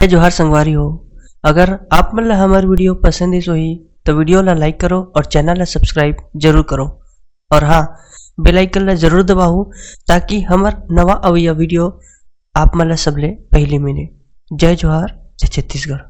जोहार संगवारी हो। अगर आप मन ला हमार वीडियो पसंद इस होही तो वीडियो ला लाइक करो और चैनल ला सब्सक्राइब जरूर करो। और हाँ, बेल आइकन ला जरूर दबाओ ताकि हमार नवा अवैया वीडियो आप मन ला सबले पहले मिले। जय जोहार, जय छत्तीसगढ़।